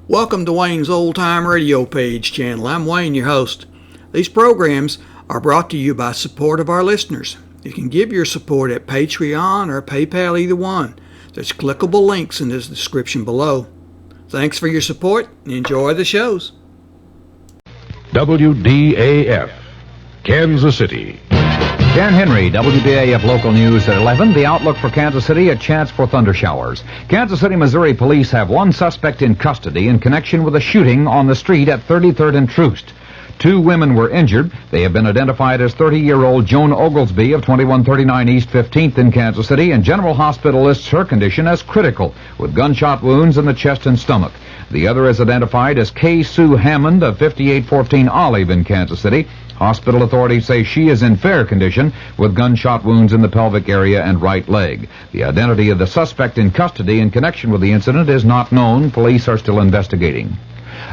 Welcome to Wayne's Old Time Radio Page channel. I'm Wayne, your host. These programs are brought to you by support of our listeners. You can give your support at Patreon or PayPal, either one. There's clickable links in the description below. Thanks for your support and enjoy the shows. WDAF, Kansas City. Dan Henry, WDAF Local News at 11. The outlook for Kansas City, a chance for thunder showers. Kansas City, Missouri police have one suspect in custody in connection with a shooting on the street at 33rd and Troost. 2 women were injured. They have been identified as 30-year-old Joan Oglesby of 2139 East 15th in Kansas City, and General Hospital lists her condition as critical, with gunshot wounds in the chest and stomach. The other is identified as Kay Sue Hammond of 5814 Olive in Kansas City. Hospital authorities say she is in fair condition with gunshot wounds in the pelvic area and right leg. The identity of the suspect in custody in connection with the incident is not known. Police are still investigating.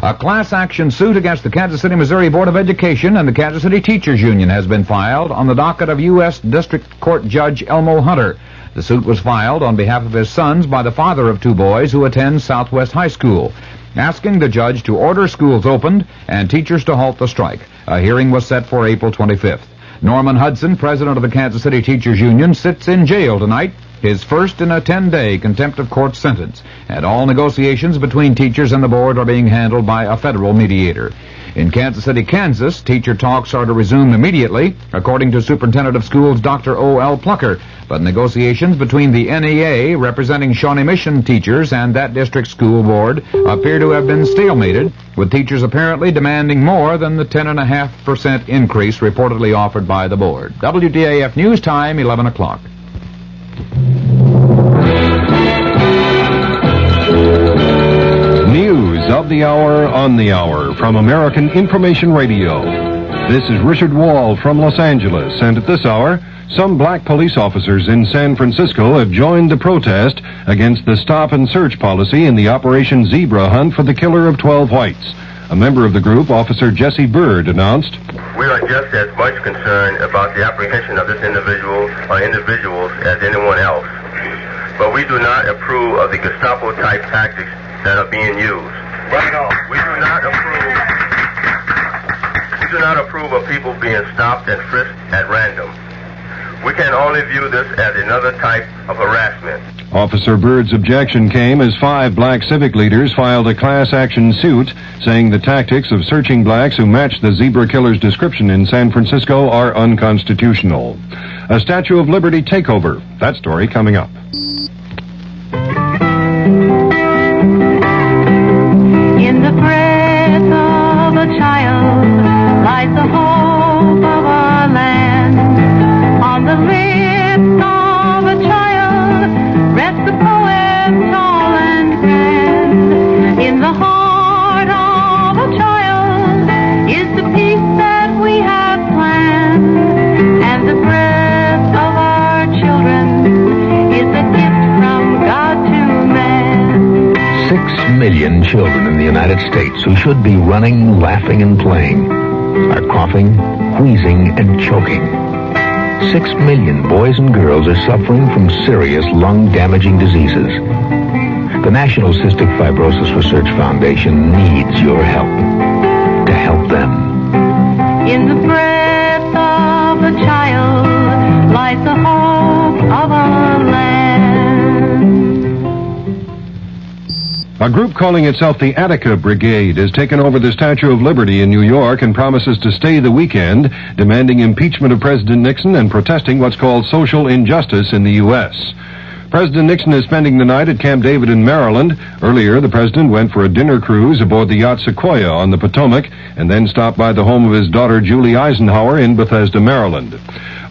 A class action suit against the Kansas City, Missouri Board of Education and the Kansas City Teachers Union has been filed on the docket of U.S. District Court Judge Elmo Hunter. The suit was filed on behalf of his sons by the father of 2 boys who attend Southwest High School, asking the judge to order schools opened and teachers to halt the strike. A hearing was set for April 25th. Norman Hudson, president of the Kansas City Teachers Union, sits in jail tonight, his first in a 10-day contempt of court sentence, and all negotiations between teachers and the board are being handled by a federal mediator. In Kansas City, Kansas, teacher talks are to resume immediately, according to Superintendent of Schools Dr. O.L. Plucker, but negotiations between the NEA, representing Shawnee Mission teachers, and that district school board appear to have been stalemated, with teachers apparently demanding more than the 10.5% increase reportedly offered by the board. WDAF News Time, 11 o'clock. News of the hour on the hour from American Information Radio. This is Richard Wall from Los Angeles, and at this hour, some black police officers in San Francisco have joined the protest against the stop-and-search policy in the Operation Zebra hunt for the killer of 12 whites. A member of the group, Officer Jesse Bird, announced, "We are just as much concerned about the apprehension of this individual or individuals as anyone else. But we do not approve of the Gestapo-type tactics that are being used. We do not approve of people being stopped and frisked at random. We can only view this as another type of harassment." Officer Bird's objection came as 5 black civic leaders filed a class action suit saying the tactics of searching blacks who match the zebra killer's description in San Francisco are unconstitutional. A Statue of Liberty takeover. That story coming up. In the breath of a child lies the hope of our land. On the lips of a child rests the poem tall and grand. In the heart of a child is the peace that we have planned. And the breath of our children is a gift from God to man. 6 million children in the United States who should be running, laughing, and playing are coughing, wheezing, and choking. 6 million boys and girls are suffering from serious lung-damaging diseases. The National Cystic Fibrosis Research Foundation needs your help to help them. In the breath of a child lies the hope of our land. A group calling itself the Attica Brigade has taken over the Statue of Liberty in New York and promises to stay the weekend, demanding impeachment of President Nixon and protesting what's called social injustice in the U.S. President Nixon is spending the night at Camp David in Maryland. Earlier, the president went for a dinner cruise aboard the yacht Sequoia on the Potomac and then stopped by the home of his daughter Julie Eisenhower in Bethesda, Maryland.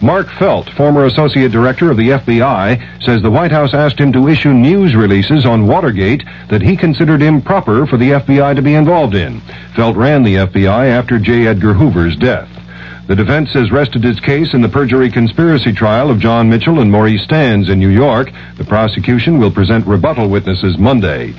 Mark Felt, former associate director of the FBI, says the White House asked him to issue news releases on Watergate that he considered improper for the FBI to be involved in. Felt ran the FBI after J. Edgar Hoover's death. The defense has rested its case in the perjury conspiracy trial of John Mitchell and Maurice Stans in New York. The prosecution will present rebuttal witnesses Monday.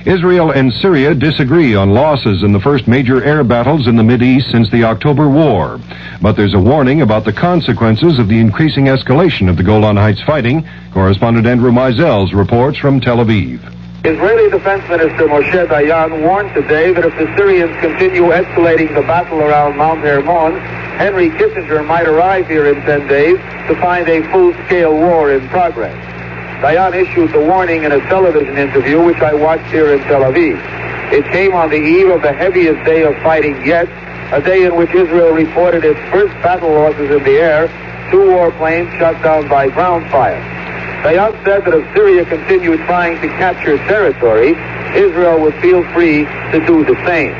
Israel and Syria disagree on losses in the first major air battles in the Mideast since the October War. But there's a warning about the consequences of the increasing escalation of the Golan Heights fighting. Correspondent Andrew Mizell's reports from Tel Aviv. Israeli Defense Minister Moshe Dayan warned today that if the Syrians continue escalating the battle around Mount Hermon, Henry Kissinger might arrive here in 10 days to find a full-scale war in progress. Dayan issued the warning in a television interview which I watched here in Tel Aviv. It came on the eve of the heaviest day of fighting yet, a day in which Israel reported its first battle losses in the air, 2 warplanes shot down by ground fire. Dayan said that if Syria continued trying to capture territory, Israel would feel free to do the same.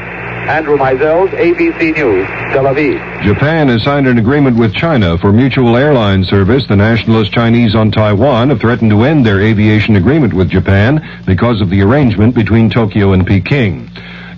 Andrew Mizels, ABC News, Tel Aviv. Japan has signed an agreement with China for mutual airline service. The nationalist Chinese on Taiwan have threatened to end their aviation agreement with Japan because of the arrangement between Tokyo and Peking.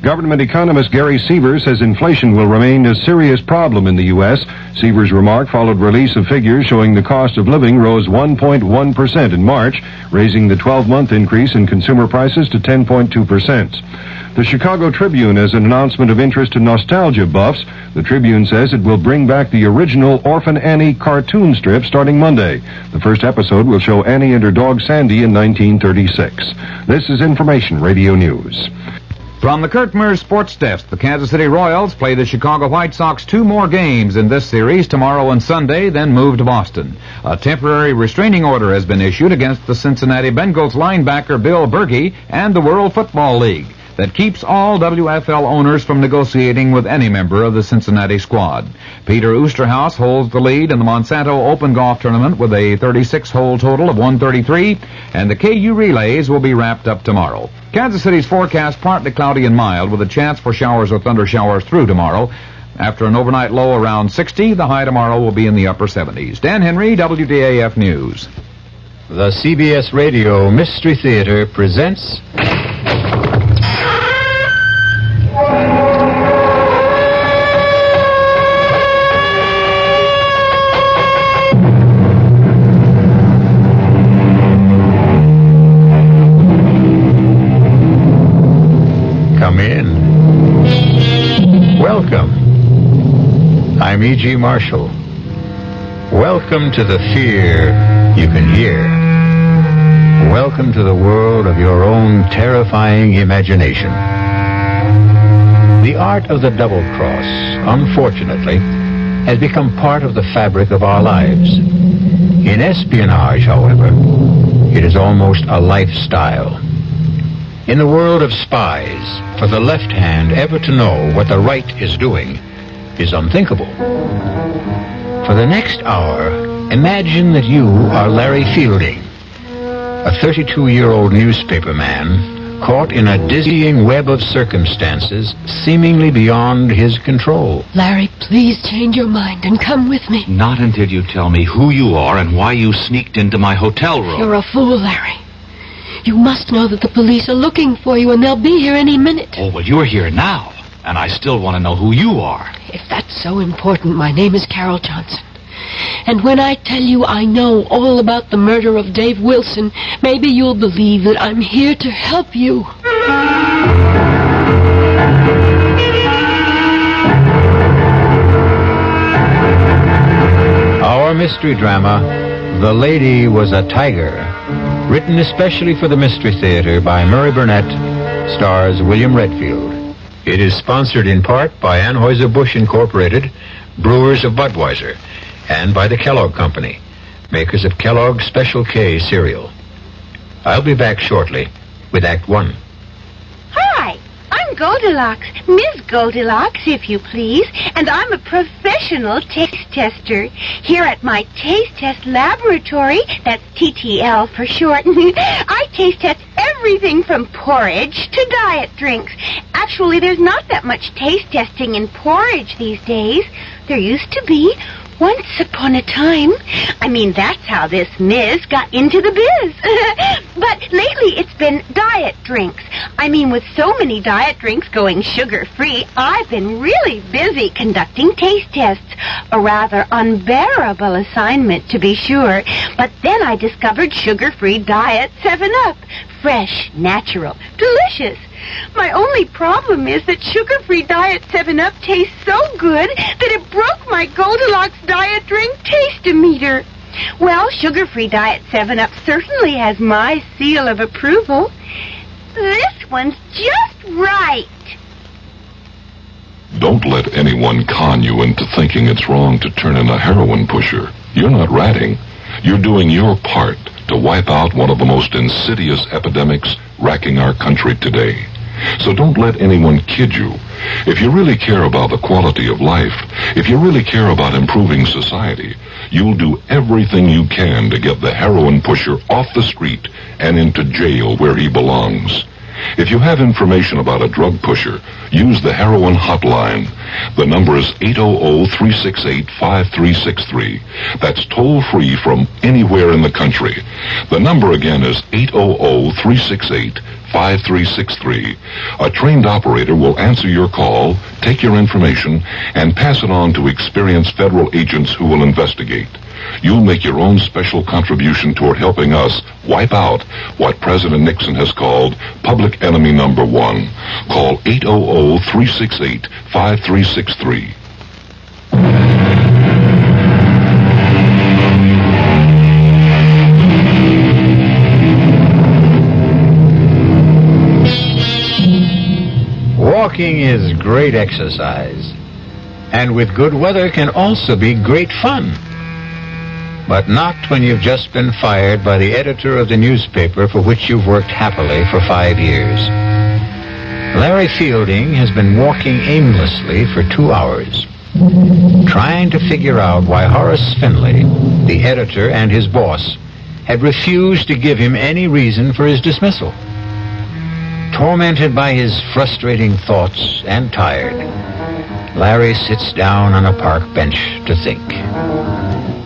Government economist Gary Seaver says inflation will remain a serious problem in the U.S. Seaver's remark followed release of figures showing the cost of living rose 1.1% in March, raising the 12-month increase in consumer prices to 10.2%. The Chicago Tribune has an announcement of interest to nostalgia buffs. The Tribune says it will bring back the original Orphan Annie cartoon strip starting Monday. The first episode will show Annie and her dog Sandy in 1936. This is Information Radio News. From the Kurt Mears Sports Desk, the Kansas City Royals play the Chicago White Sox 2 more games in this series, tomorrow and Sunday, then move to Boston. A temporary restraining order has been issued against the Cincinnati Bengals linebacker Bill Berkey and the World Football League that keeps all WFL owners from negotiating with any member of the Cincinnati squad. Peter Oosterhouse holds the lead in the Monsanto Open Golf Tournament with a 36-hole total of 133, and the KU Relays will be wrapped up tomorrow. Kansas City's forecast partly cloudy and mild with a chance for showers or thunder showers through tomorrow. After an overnight low around 60, the high tomorrow will be in the upper 70s. Dan Henry, WDAF News. The CBS Radio Mystery Theater presents... Come in. Welcome. I'm E.G. Marshall. Welcome to the fear you can hear. Welcome to the world of your own terrifying imagination. The art of the double cross, unfortunately, has become part of the fabric of our lives. In espionage, however, it is almost a lifestyle. In the world of spies, for the left hand ever to know what the right is doing is unthinkable. For the next hour, imagine that you are Larry Fielding, a 32-year-old newspaper man caught in a dizzying web of circumstances seemingly beyond his control. Larry, please change your mind and come with me. Not until you tell me who you are and why you sneaked into my hotel room. You're a fool, Larry. You must know that the police are looking for you and they'll be here any minute. Oh, well, you're here now, and I still want to know who you are. If that's so important, my name is Carol Johnson. And when I tell you I know all about the murder of Dave Wilson, maybe you'll believe that I'm here to help you. Our mystery drama, The Lady Was a Tiger, written especially for the Mystery Theater by Murray Burnett, stars William Redfield. It is sponsored in part by Anheuser-Busch Incorporated, brewers of Budweiser, and by the Kellogg Company, makers of Kellogg's Special K cereal. I'll be back shortly with Act 1. Hi, I'm Goldilocks, Ms. Goldilocks, if you please, and I'm a professional taste tester. Here at my Taste Test Laboratory, that's TTL for short, I taste test everything from porridge to diet drinks. Actually, there's not that much taste testing in porridge these days. There used to be. Once upon a time. I mean, that's how this Ms. got into the biz. But lately it's been diet drinks. I mean, with so many diet drinks going sugar-free, I've been really busy conducting taste tests. A rather unbearable assignment, to be sure. But then I discovered sugar-free diet 7-Up. Fresh, natural, delicious. My only problem is that sugar-free diet 7-Up tastes so good that it broke my Goldilocks diet drink taste-o-meter. Well, sugar-free diet 7-Up certainly has my seal of approval. This one's just right. Don't let anyone con you into thinking it's wrong to turn in a heroin pusher. You're not ratting. You're doing your part to wipe out one of the most insidious epidemics racking our country today. So don't let anyone kid you. If you really care about the quality of life, if you really care about improving society, you'll do everything you can to get the heroin pusher off the street and into jail where he belongs. If you have information about a drug pusher, use the heroin hotline. The number is 800-368-5363. That's toll-free from anywhere in the country. The number again is 800-368-5363. A trained operator will answer your call, take your information, and pass it on to experienced federal agents who will investigate. You'll make your own special contribution toward helping us wipe out what President Nixon has called public enemy number one. Call 800-368-5363. Walking is great exercise, and with good weather can also be great fun. But not when you've just been fired by the editor of the newspaper for which you've worked happily for 5 years. Larry Fielding has been walking aimlessly for 2 hours, trying to figure out why Horace Finley, the editor and his boss, had refused to give him any reason for his dismissal. Tormented by his frustrating thoughts and tired, Larry sits down on a park bench to think.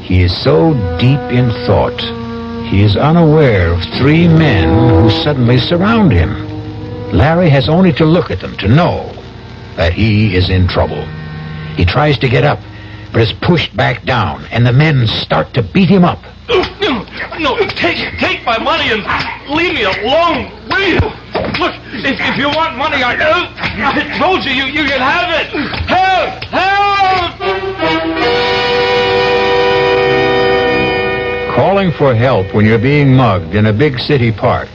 He is so deep in thought, he is unaware of 3 men who suddenly surround him. Larry has only to look at them to know that he is in trouble. He tries to get up, but is pushed back down, and the men start to beat him up. No, take my money and leave me alone, will you? Look, if you want money, I told you can have it. Help! Help! Calling for help when you're being mugged in a big city park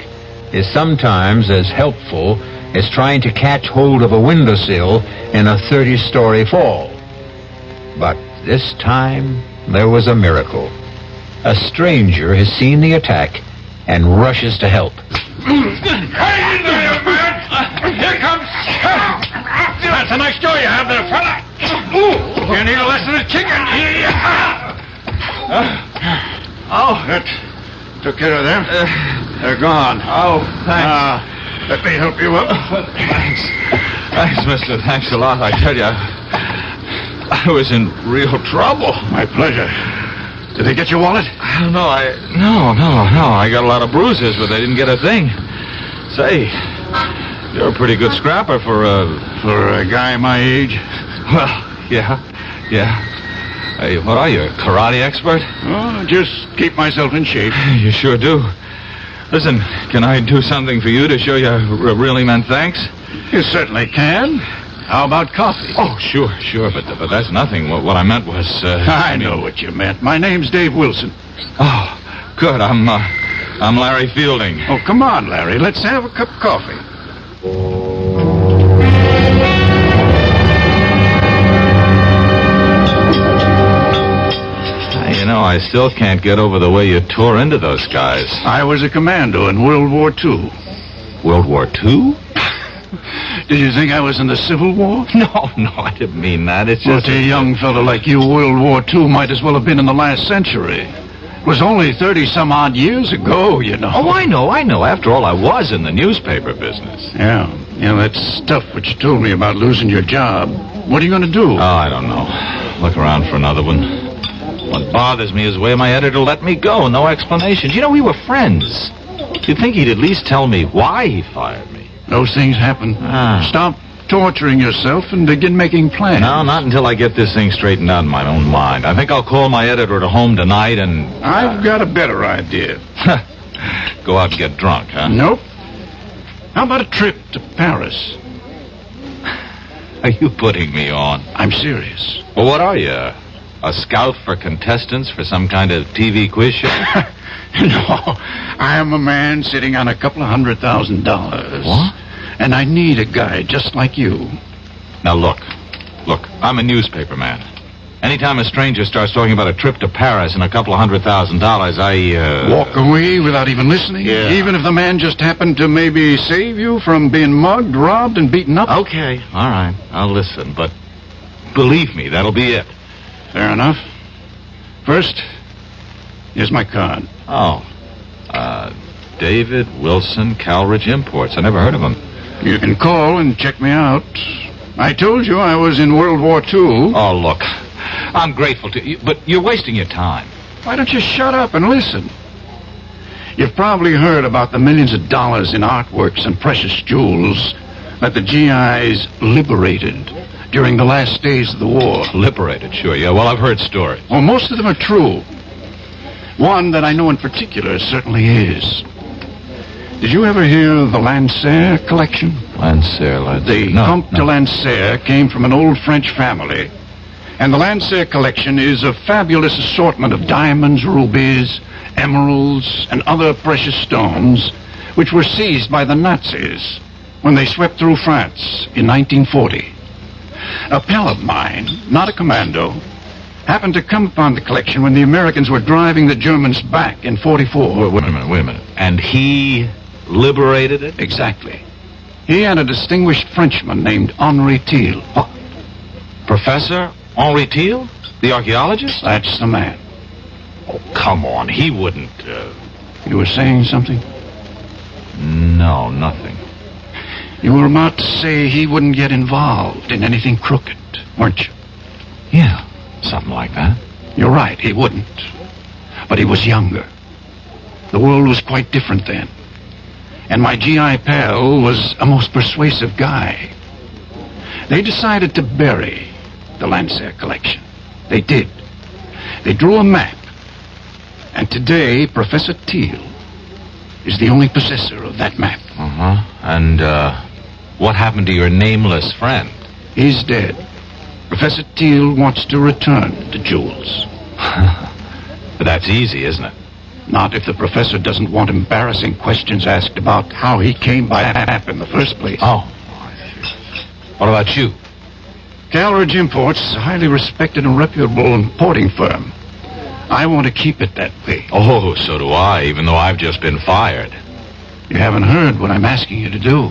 is sometimes as helpful as trying to catch hold of a windowsill in a 30-story fall. But this time, there was a miracle. A stranger has seen the attack and rushes to help. Hang in there, man! Here comes... That's a nice jaw you have there, fella. You need a lesson of chicken. That took care of them. They're gone. Oh, thanks. Let me help you up. Thanks, mister. Thanks a lot. I tell you, I was in real trouble. My pleasure. Did they get your wallet? No. I got a lot of bruises, but they didn't get a thing. Say, you're a pretty good scrapper for a guy my age. Well, yeah. Hey, what are you, a karate expert? Oh, just keep myself in shape. You sure do. Listen, can I do something for you to show you I really meant thanks? You certainly can. How about coffee? Oh, sure, but that's nothing. What I meant was, I know what you meant. My name's Dave Wilson. Oh, good. I'm Larry Fielding. Oh, come on, Larry. Let's have a cup of coffee. You know, I still can't get over the way you tore into those guys. I was a commando in World War II. World War II? Did you think I was in the Civil War? No, I didn't mean that. It's just... Well, to a young fellow like you, World War II might as well have been in the last century. It was only 30-some-odd years ago, you know. Oh, I know. After all, I was in the newspaper business. Yeah, that's tough what you told me about losing your job. What are you going to do? Oh, I don't know. Look around for another one. What bothers me is the way my editor let me go. No explanations. You know, we were friends. You'd think he'd at least tell me why he fired me. Those things happen. Stop torturing yourself and begin making plans. No, not until I get this thing straightened out in my own mind. I think I'll call my editor at home tonight and... I've got a better idea. Go out and get drunk, huh? Nope. How about a trip to Paris? Are you putting me on? I'm serious. Well, what are you? A A scout for contestants for some kind of TV quiz show? No, I am a man sitting on $200,000. What? And I need a guy just like you. Now look, I'm a newspaper man. Anytime a stranger starts talking about a trip to Paris and $200,000, I, Walk away without even listening? Yeah. Even if the man just happened to maybe save you from being mugged, robbed, and beaten up? Okay, all right, I'll listen, but believe me, that'll be it. Fair enough. First, here's my card. Oh, David Wilson, Calridge Imports. I never heard of him. You can call and check me out. I told you I was in World War II. Oh, look, I'm grateful to you, but you're wasting your time. Why don't you shut up and listen? You've probably heard about the millions of dollars in artworks and precious jewels that the GIs liberated during the last days of the war. Liberated, sure, yeah. Well, I've heard stories. Well, most of them are true. One that I know in particular certainly is. Did you ever hear of the Lancer collection? Lancer. The Comte de Lancer came from an old French family. And the Lancer collection is a fabulous assortment of diamonds, rubies, emeralds, and other precious stones, which were seized by the Nazis when they swept through France in 1940. A pal of mine, not a commando, happened to come upon the collection when the Americans were driving the Germans back in 44. Wait a minute. And he liberated it? Exactly. He and a distinguished Frenchman named Henri Thiel. What? Professor Henri Thiel? The archaeologist? That's the man. Oh, come on. He wouldn't, You were saying something? No, nothing. You were about to say he wouldn't get involved in anything crooked, weren't you? Yeah, something like that. You're right, he wouldn't. But he was younger. The world was quite different then. And my GI pal was a most persuasive guy. They decided to bury the Lancer collection. They did. They drew a map. And today, Professor Thiel is the only possessor of that map. Uh-huh. And, what happened to your nameless friend? He's dead. Professor Thiel wants to return the jewels. But that's easy, isn't it? Not if the professor doesn't want embarrassing questions asked about how he came by that map in the first place. Oh. What about you? Calridge Imports is a highly respected and reputable importing firm. I want to keep it that way. Oh, so do I, even though I've just been fired. You haven't heard what I'm asking you to do.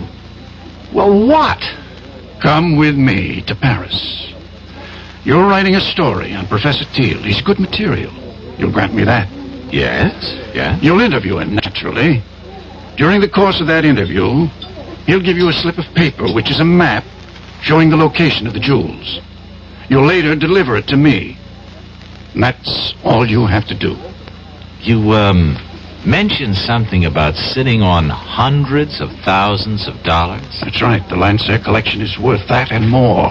Well, what? Come with me to Paris. You're writing a story on Professor Thiel. He's good material. You'll grant me that. Yes. You'll interview him, naturally. During the course of that interview, he'll give you a slip of paper, which is a map showing the location of the jewels. You'll later deliver it to me. And that's all you have to do. You, mentioned something about sitting on hundreds of thousands of dollars? That's right. The Lancer collection is worth that and more.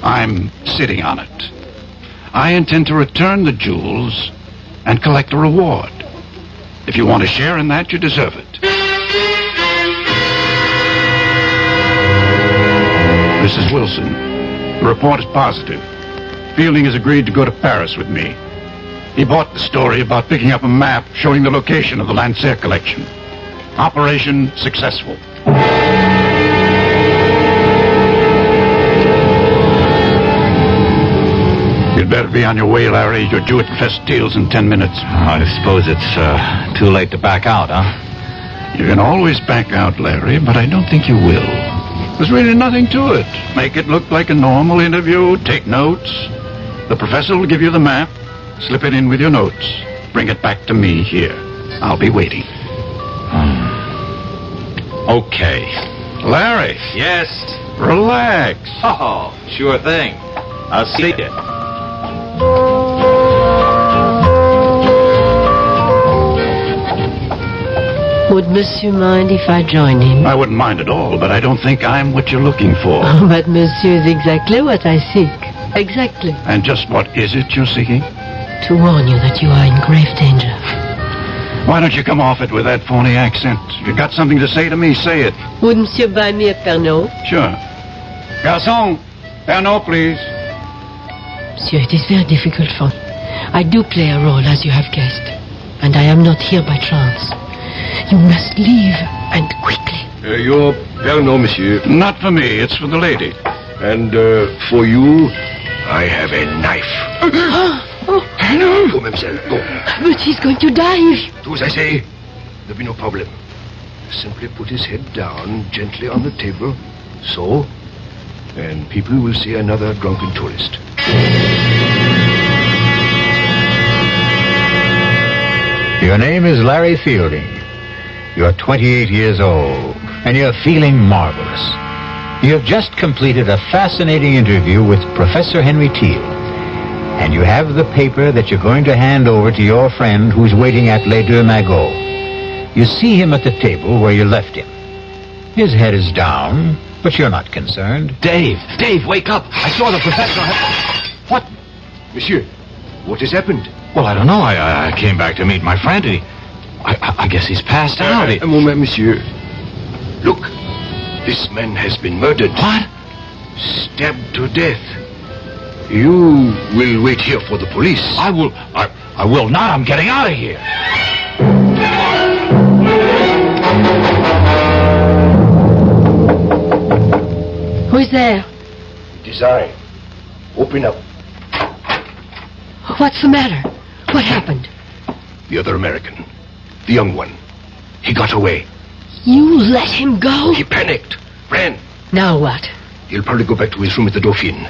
I'm sitting on it. I intend to return the jewels and collect a reward. If you want to share in that, you deserve it. Mrs. Wilson, the report is positive. Fielding has agreed to go to Paris with me. He bought the story about picking up a map showing the location of the Lancer collection. Operation successful. You'd better be on your way, Larry. You're due at Professor Thiel's in 10 minutes. I suppose it's too late to back out, huh? You can always back out, Larry, but I don't think you will. There's really nothing to it. Make it look like a normal interview. Take notes. The professor will give you the map. Slip it in with your notes. Bring it back to me here. I'll be waiting. Okay. Larry. Yes. Relax. Oh, sure thing. I'll see you. Would Monsieur mind if I join him? I wouldn't mind at all, but I don't think I'm what you're looking for. Oh, but Monsieur is exactly what I seek. Exactly. And just what is it you're seeking? To warn you that you are in grave danger. Why don't you come off it with that phony accent? If you've got something to say to me, say it. Would Monsieur buy me a Pernod? Sure. Garçon, Pernod, please. Monsieur, it is very difficult for me. I do play a role, as you have guessed. And I am not here by chance. You must leave, and quickly. Your Pernod, monsieur. Not for me, it's for the lady. And for you, I have a knife. Go, mademoiselle, go. But he's going to die. Do as I say. There'll be no problem. Simply put his head down gently on the table. So. And people will see another drunken tourist. Your name is Larry Fielding. You're 28 years old, and you're feeling marvelous. You have just completed a fascinating interview with Professor Henry Teal, and you have the paper that you're going to hand over to your friend who's waiting at Les Deux Magots. You see him at the table where you left him. His head is down, but you're not concerned. Dave, wake up. I saw the professor. What? Monsieur, what has happened? Well, I don't know. I came back to meet my friend. I guess he's passed out. A moment, monsieur. Look, this man has been murdered. What? Stabbed to death. You will wait here for the police. I will not. I'm getting out of here. Who's there? It is I. Open up. What's the matter? What happened? The other American. The young one. He got away. You let him go? He panicked. Ran. Now what? He'll probably go back to his room at the Dauphine.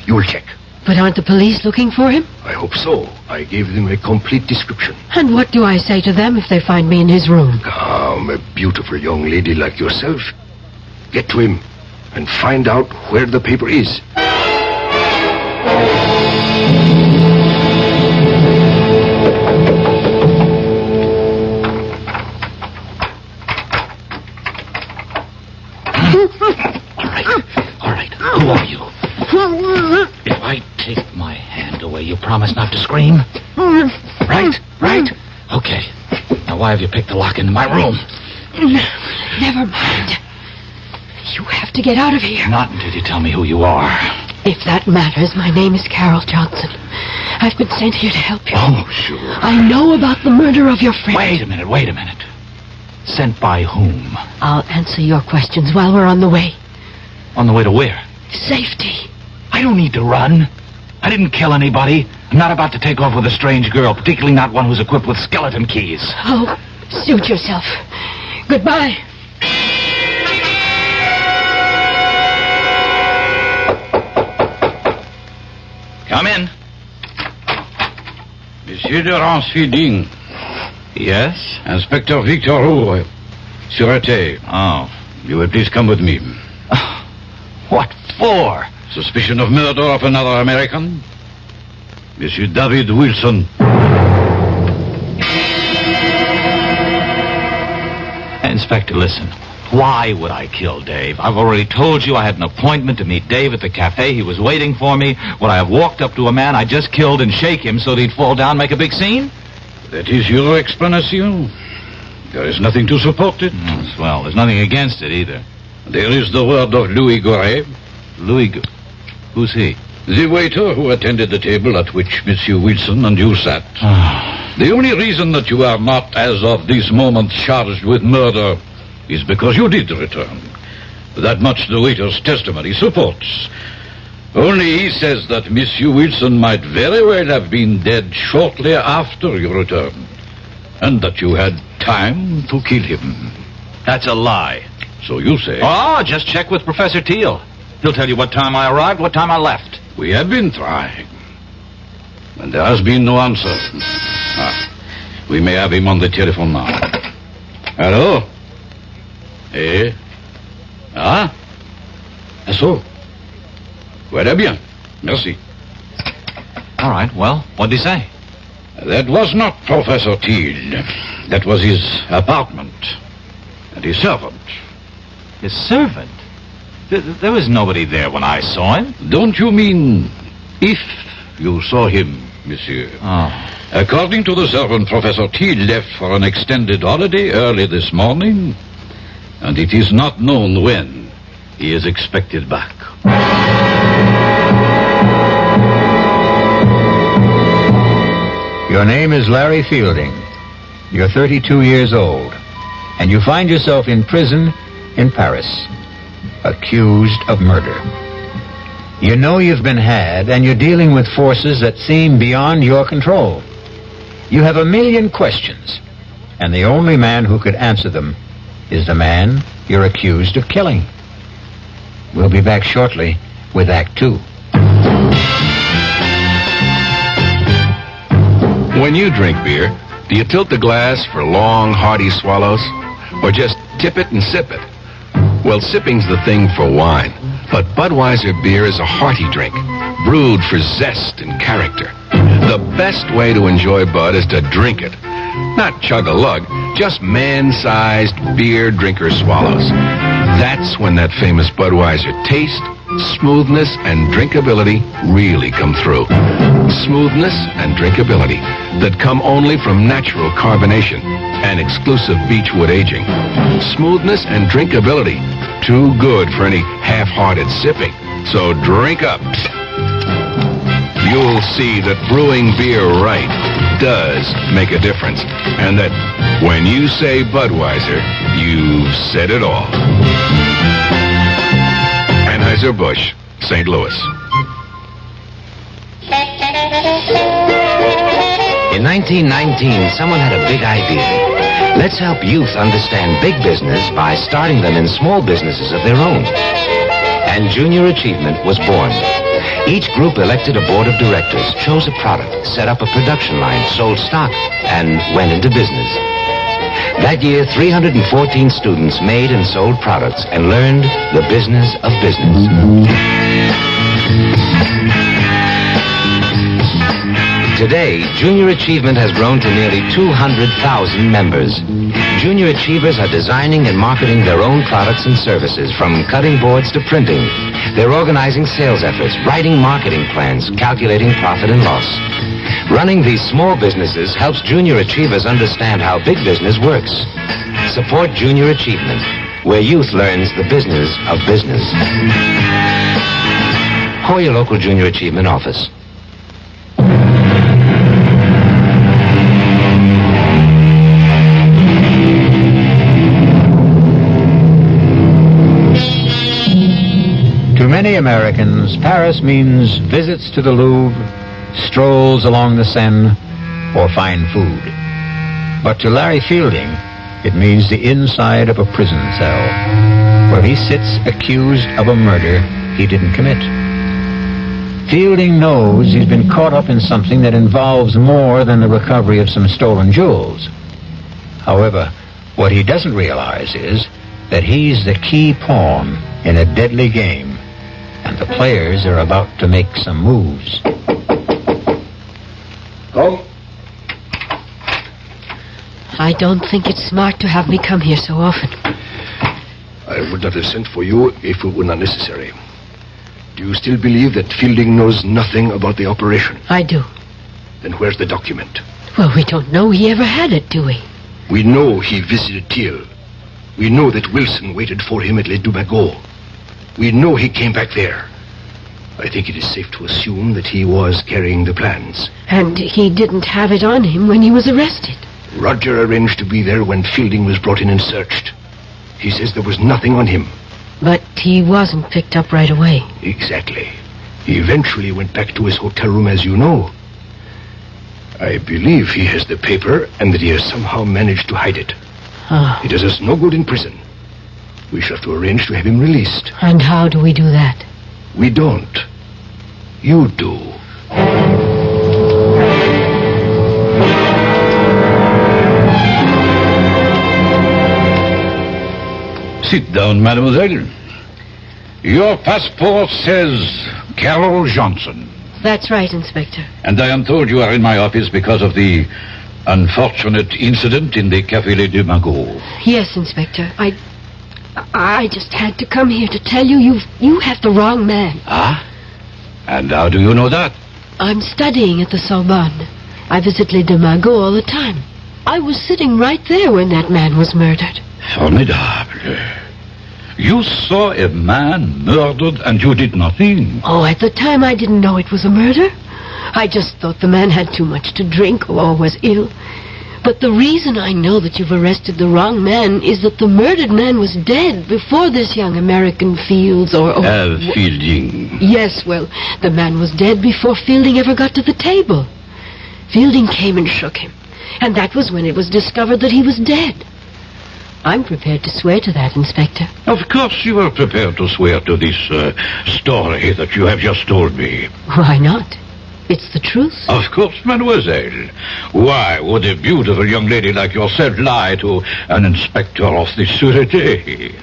You will check. But aren't the police looking for him? I hope so. I gave them a complete description. And what do I say to them if they find me in his room? Calm, a beautiful young lady like yourself. Get to him and find out where the paper is. All right. Who are you? If I take my hand away, you promise not to scream? Right? Okay. Now, why have you picked the lock into my room? Never mind. You have to get out of here. Not until you tell me who you are. If that matters, my name is Carol Johnson. I've been sent here to help you. Oh, sure. I know about the murder of your friend. Wait a minute. Sent by whom? I'll answer your questions while we're on the way. On the way to where? Safety. I don't need to run. I didn't kill anybody. I'm not about to take off with a strange girl, particularly not one who's equipped with skeleton keys. Oh, suit yourself. Goodbye. Come in. Monsieur de Ransfielding. Yes? Inspector Victor Roux, Sûreté. Oh. You will please come with me. What for? Suspicion of murder of another American? Monsieur David Wilson. Inspector, listen. Why would I kill Dave? I've already told you I had an appointment to meet Dave at the cafe. He was waiting for me. Would I have walked up to a man I just killed and shake him so that he'd fall down and make a big scene? That is your explanation. There is nothing to support it. Well, there's nothing against it either. There is the word of Louis Goret. Who's he? The waiter who attended the table at which Monsieur Wilson and you sat. The only reason that you are not, as of this moment, charged with murder is because you did return. That much the waiter's testimony supports. Only he says that Monsieur Wilson might very well have been dead shortly after you returned, and that you had time to kill him. That's a lie. So you say. Oh, just check with Professor Teal. He'll tell you what time I arrived, what time I left. We have been trying, and there has been no answer. We may have him on the telephone now. Hello? Eh? So? Voilà bien. Merci. All right, well, what'd he say? That was not Professor Teal. That was his apartment. And his servant. His servant? There was nobody there when I saw him. Don't you mean if you saw him, monsieur? Oh. According to the servant, Professor Teal left for an extended holiday early this morning, and it is not known when he is expected back. Your name is Larry Fielding. You're 32 years old, and you find yourself in prison in Paris, accused of murder. You know you've been had, and you're dealing with forces that seem beyond your control. You have a million questions, and the only man who could answer them is the man you're accused of killing. We'll be back shortly with Act 2. When you drink beer, do you tilt the glass for long, hearty swallows? Or just tip it and sip it? Well, sipping's the thing for wine. But Budweiser beer is a hearty drink, brewed for zest and character. The best way to enjoy Bud is to drink it. Not chug-a-lug, just man-sized beer drinker swallows. That's when that famous Budweiser taste, smoothness, and drinkability really come through. Smoothness and drinkability that come only from natural carbonation and exclusive beechwood aging. Smoothness and drinkability, too good for any half-hearted sipping. So drink up. You'll see that brewing beer right does make a difference, and that when you say Budweiser, you've said it all. Anheuser-Busch, St. Louis. In 1919, someone had a big idea. Let's help youth understand big business by starting them in small businesses of their own. And Junior Achievement was born. Each group elected a board of directors, chose a product, set up a production line, sold stock, and went into business. That year, 314 students made and sold products and learned the business of business. Today, Junior Achievement has grown to nearly 200,000 members. Junior Achievers are designing and marketing their own products and services, from cutting boards to printing. They're organizing sales efforts, writing marketing plans, calculating profit and loss. Running these small businesses helps Junior Achievers understand how big business works. Support Junior Achievement, where youth learns the business of business. Call your local Junior Achievement office. To many Americans, Paris means visits to the Louvre, strolls along the Seine, or fine food. But to Larry Fielding, it means the inside of a prison cell, where he sits accused of a murder he didn't commit. Fielding knows he's been caught up in something that involves more than the recovery of some stolen jewels. However, what he doesn't realize is that he's the key pawn in a deadly game, and the players are about to make some moves. Come. I don't think it's smart to have me come here so often. I would not have sent for you if it were not necessary. Do you still believe that Fielding knows nothing about the operation? I do. Then where's the document? Well, we don't know he ever had it, do we? We know he visited Thiel. We know that Wilson waited for him at Les Dumagots. We know he came back there. I think it is safe to assume that he was carrying the plans. And he didn't have it on him when he was arrested. Roger arranged to be there when Fielding was brought in and searched. He says there was nothing on him. But he wasn't picked up right away. Exactly. He eventually went back to his hotel room, as you know. I believe he has the paper and that he has somehow managed to hide it. Oh. It does us no good in prison. We shall have to arrange to have him released. And how do we do that? We don't. You do. Sit down, mademoiselle. Your passport says Carol Johnson. That's right, Inspector. And I am told you are in my office because of the unfortunate incident in the Café Les Dumagots. Yes, Inspector. I just had to come here to tell you you have the wrong man. Ah? And how do you know that? I'm studying at the Sorbonne. I visit Les Dumagots all the time. I was sitting right there when that man was murdered. Formidable. You saw a man murdered and you did nothing. Oh, at the time I didn't know it was a murder. I just thought the man had too much to drink or was ill. But the reason I know that you've arrested the wrong man is that the murdered man was dead before this young American Fields Fielding. Yes, well, the man was dead before Fielding ever got to the table. Fielding came and shook him, and that was when it was discovered that he was dead. I'm prepared to swear to that, Inspector. Of course you are prepared to swear to this story that you have just told me. Why not? It's the truth. Of course, mademoiselle. Why would a beautiful young lady like yourself lie to an inspector of the sûreté?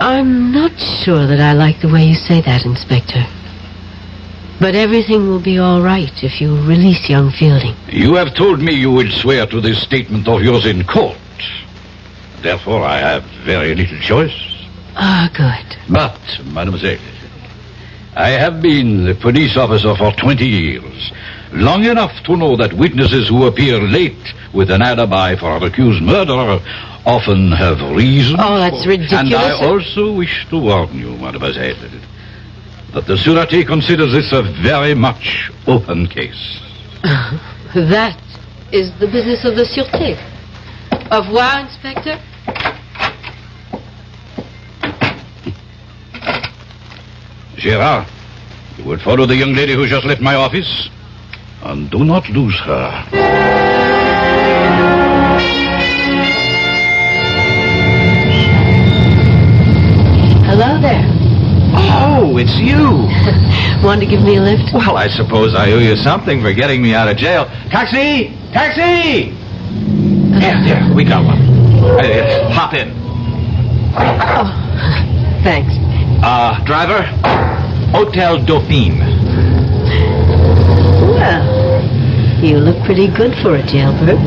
I'm not sure that I like the way you say that, Inspector. But everything will be all right if you release young Fielding. You have told me you will swear to this statement of yours in court. Therefore, I have very little choice. Ah, good. But, mademoiselle, I have been the police officer for 20 years. Long enough to know that witnesses who appear late with an alibi for an accused murderer often have reason. Oh, that's ridiculous. And I also wish to warn you, mademoiselle, that the Sûreté considers this a very much open case. That is the business of the Sûreté. Au revoir, Inspector. Gérard, you will follow the young lady who just left my office, and do not lose her. Hello there. Oh, it's you. Want to give me a lift? Well, I suppose I owe you something for getting me out of jail. Taxi! Taxi! Here, we got one. Hop in. Oh, thanks. Driver, Hotel Dauphine. Well, you look pretty good for a jailbird.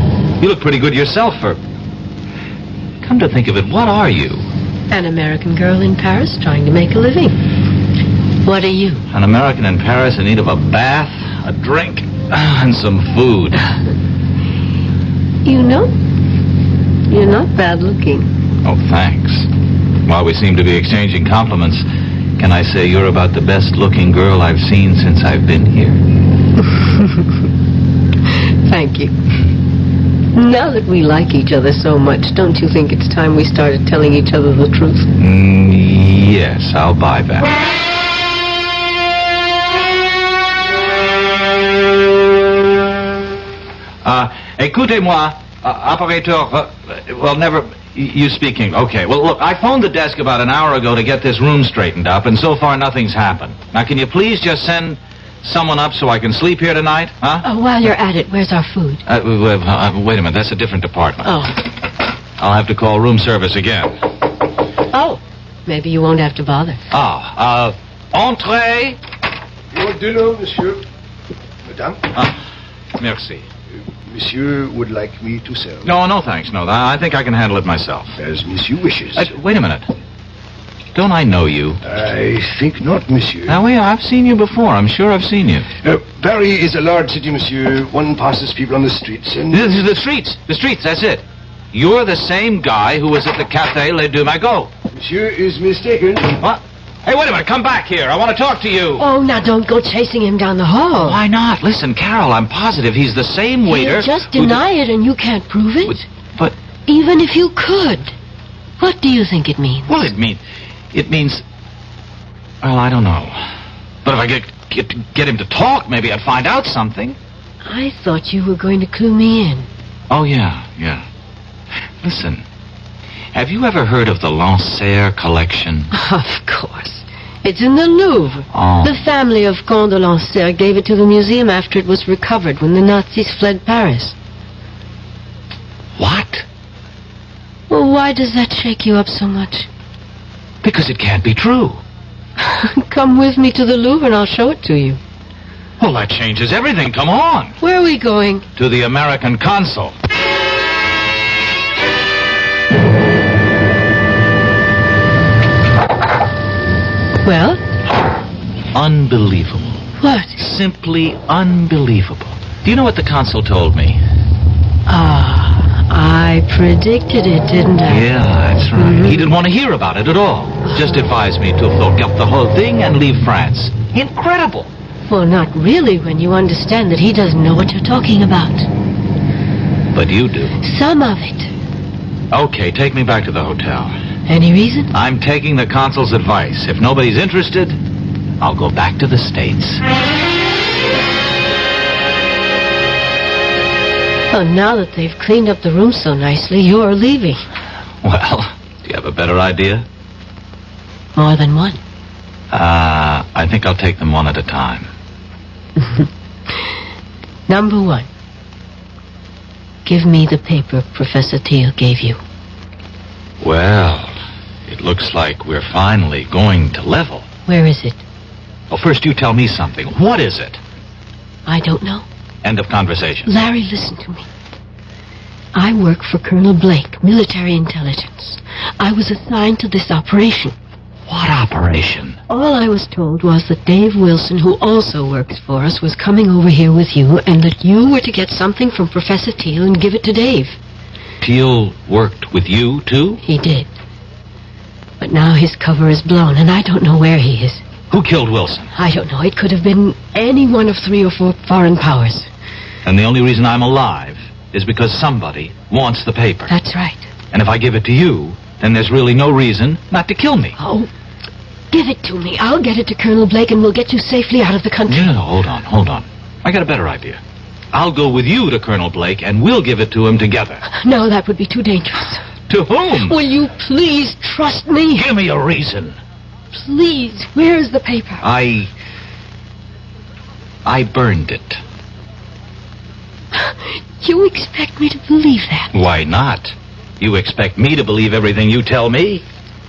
You look pretty good yourself for... Come to think of it, what are you? An American girl in Paris trying to make a living. What are you? An American in Paris in need of a bath, a drink, and some food. You know, you're not bad looking. Oh, thanks. While we seem to be exchanging compliments, can I say you're about the best-looking girl I've seen since I've been here? Thank you. Now that we like each other so much, don't you think it's time we started telling each other the truth? Yes, I'll buy that. Écoutez-moi, operateur, you speaking. Okay, well, look, I phoned the desk about an hour ago to get this room straightened up, and so far nothing's happened. Now, can you please just send someone up so I can sleep here tonight, huh? Oh, while you're at it, where's our food? Wait a minute, that's a different department. Oh. I'll have to call room service again. Oh, maybe you won't have to bother. Entree. Your dinner, monsieur. Madame? Merci. Monsieur would like me to serve. No, thanks. No, I think I can handle it myself. As monsieur wishes. Wait a minute. Don't I know you? I think not, monsieur. Now, I've seen you before. I'm sure I've seen you. Paris is a large city, monsieur. One passes people on the streets and... The streets, that's it. You're the same guy who was at the Café Les Deux Magots. Monsieur is mistaken. What? Hey, wait a minute. Come back here. I want to talk to you. Oh, now don't go chasing him down the hall. Why not? Listen, Carol, I'm positive he's the same waiter. He'll just deny it and you can't prove it. But... Even if you could. What do you think it means? Well, it means... Well, I don't know. But if I get him to talk, maybe I'd find out something. I thought you were going to clue me in. Oh, yeah. Listen, have you ever heard of the Lancer collection? Of course. It's in the Louvre. Oh. The family of Comte de Lancer gave it to the museum after it was recovered when the Nazis fled Paris. What? Well, why does that shake you up so much? Because it can't be true. Come with me to the Louvre and I'll show it to you. Well, that changes everything. Come on. Where are we going? To the American consul. Well? Unbelievable. What? Simply unbelievable. Do you know what the consul told me? I predicted it, didn't I? Yeah, that's right. Mm-hmm. He didn't want to hear about it at all. Just advised me to forget the whole thing and leave France. Incredible. Well, not really when you understand that he doesn't know what you're talking about. But you do. Some of it. Okay, take me back to the hotel. Any reason? I'm taking the consul's advice. If nobody's interested, I'll go back to the States. Oh, now that they've cleaned up the room so nicely, you're leaving. Well, do you have a better idea? More than one. I think I'll take them one at a time. Number one. Give me the paper Professor Teal gave you. Well, it looks like we're finally going to level. Where is it? Well, first you tell me something. What is it? I don't know. End of conversation. Larry, listen to me. I work for Colonel Blake, military intelligence. I was assigned to this operation. What operation? All I was told was that Dave Wilson, who also works for us, was coming over here with you, and that you were to get something from Professor Teal and give it to Dave. Teal worked with you, too? He did. But now his cover is blown, and I don't know where he is. Who killed Wilson? I don't know. It could have been any one of 3 or 4 foreign powers. And the only reason I'm alive is because somebody wants the paper. That's right. And if I give it to you, then there's really no reason not to kill me. Oh, give it to me. I'll get it to Colonel Blake, and we'll get you safely out of the country. No, hold on. I got a better idea. I'll go with you to Colonel Blake, and we'll give it to him together. No, that would be too dangerous. To whom? Will you please trust me? Give me a reason. Please, where is the paper? I burned it. You expect me to believe that? Why not? You expect me to believe everything you tell me?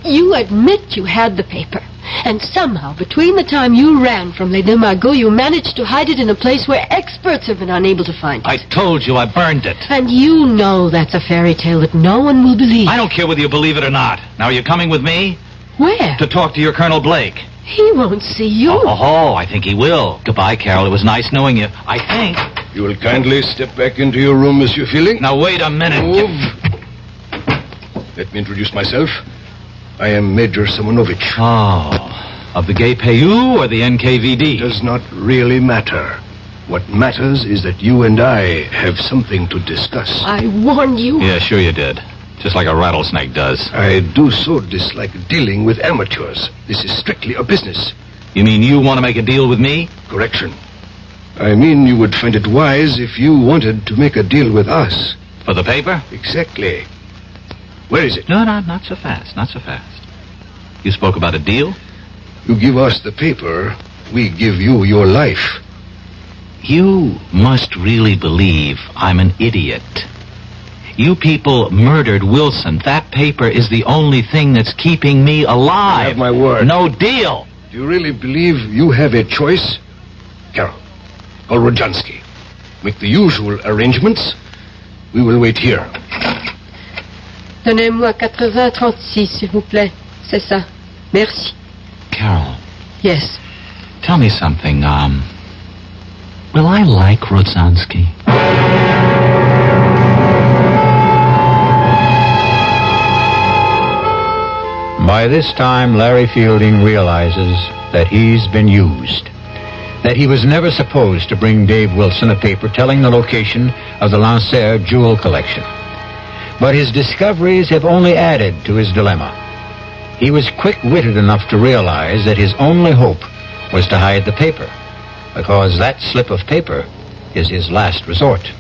You admit you had the paper. And somehow, between the time you ran from Les Deux Magots, you managed to hide it in a place where experts have been unable to find it. I told you I burned it. And you know that's a fairy tale that no one will believe. I don't care whether you believe it or not. Now, are you coming with me? Where? To talk to your Colonel Blake. He won't see you. Oh, I think he will. Goodbye, Carol. It was nice knowing you. I think. You will kindly step back into your room, Monsieur Feeling. Now, wait a minute. Let me introduce myself. I am Major Simonovich. Oh, of the GPU or the NKVD? Does not really matter. What matters is that you and I have something to discuss. I warned you. Yeah, sure you did. Just like a rattlesnake does. I do so dislike dealing with amateurs. This is strictly a business. You mean you want to make a deal with me? Correction. I mean you would find it wise if you wanted to make a deal with us. For the paper? Exactly. Where is it? No, not so fast. Not so fast. You spoke about a deal? You give us the paper, we give you your life. You must really believe I'm an idiot. You people murdered Wilson. That paper is the only thing that's keeping me alive. You have my word. No deal. Do you really believe you have a choice? Carol, call Rodjansky. Make the usual arrangements. We will wait here. Donnez-moi 80-36, s'il vous plaît. C'est ça. Merci. Carol. Yes. Tell me something, will I like Rodzansky? By this time, Larry Fielding realizes that he's been used. That he was never supposed to bring Dave Wilson a paper telling the location of the Lancer jewel collection. But his discoveries have only added to his dilemma. He was quick-witted enough to realize that his only hope was to hide the paper, because that slip of paper is his last resort.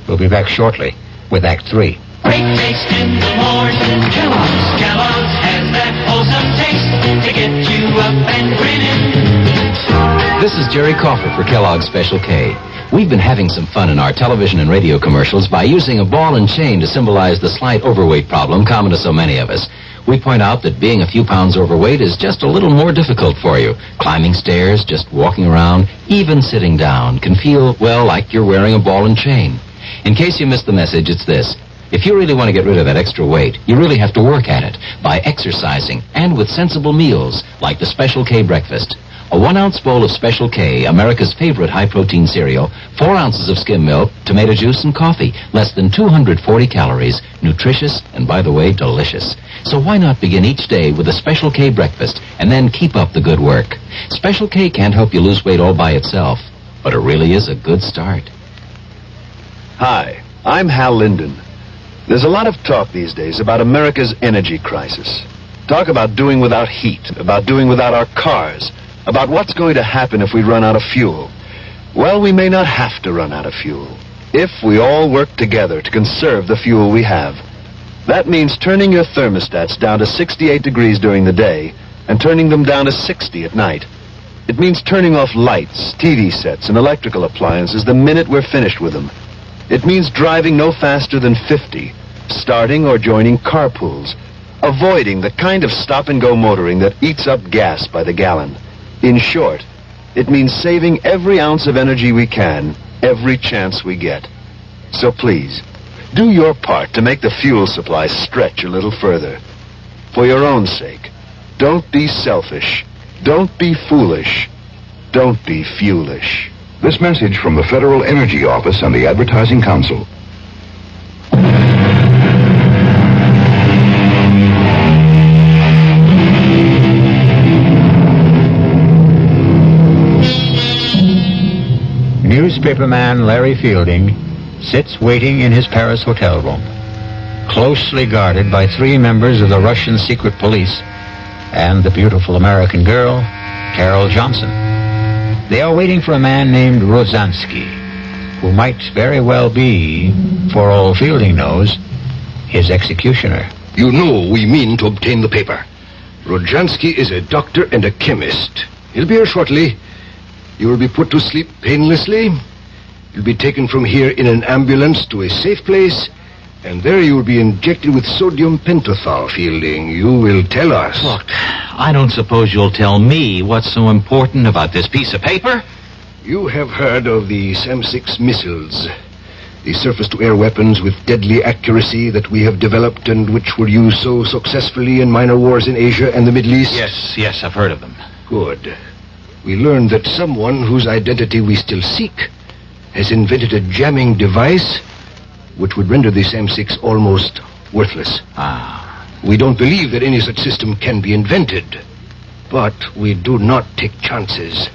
We'll be back shortly with Act 3. Great taste in the morning. Kellogg's has that wholesome taste to get you up and grinning. This is Jerry Crawford for Kellogg's Special K. We've been having some fun in our television and radio commercials by using a ball and chain to symbolize the slight overweight problem common to so many of us. We point out that being a few pounds overweight is just a little more difficult for you. Climbing stairs, just walking around, even sitting down can feel, well, like you're wearing a ball and chain. In case you missed the message, it's this. If you really want to get rid of that extra weight, you really have to work at it by exercising and with sensible meals like the Special K breakfast. A 1-ounce bowl of Special K, America's favorite high-protein cereal, 4 ounces of skim milk, tomato juice, and coffee. Less than 240 calories. Nutritious and, by the way, delicious. So why not begin each day with a Special K breakfast and then keep up the good work? Special K can't help you lose weight all by itself, but it really is a good start. Hi, I'm Hal Linden. There's a lot of talk these days about America's energy crisis. Talk about doing without heat, about doing without our cars, about what's going to happen if we run out of fuel. Well, we may not have to run out of fuel if we all work together to conserve the fuel we have. That means turning your thermostats down to 68 degrees during the day and turning them down to 60 at night. It means turning off lights, TV sets, and electrical appliances the minute we're finished with them. It means driving no faster than 50, starting or joining carpools, avoiding the kind of stop-and-go motoring that eats up gas by the gallon. In short, it means saving every ounce of energy we can, every chance we get. So please, do your part to make the fuel supply stretch a little further. For your own sake, don't be selfish. Don't be foolish. Don't be fuelish. This message from the Federal Energy Office and the Advertising Council. Newspaperman Larry Fielding sits waiting in his Paris hotel room, closely guarded by 3 members of the Russian secret police and the beautiful American girl, Carol Johnson. They are waiting for a man named Rozansky, who might very well be, for all Fielding knows, his executioner. You know we mean to obtain the paper. Rojansky is a doctor and a chemist. He'll be here shortly. You will be put to sleep painlessly. You'll be taken from here in an ambulance to a safe place, and there you will be injected with sodium pentothal, Fielding. You will tell us. Look, I don't suppose you'll tell me what's so important about this piece of paper? You have heard of the SAM-6 missiles, the surface-to-air weapons with deadly accuracy that we have developed and which were used so successfully in minor wars in Asia and the Middle East? Yes, I've heard of them. Good. We learned that someone whose identity we still seek has invented a jamming device which would render the SAM-6 almost worthless. We don't believe that any such system can be invented, but we do not take chances.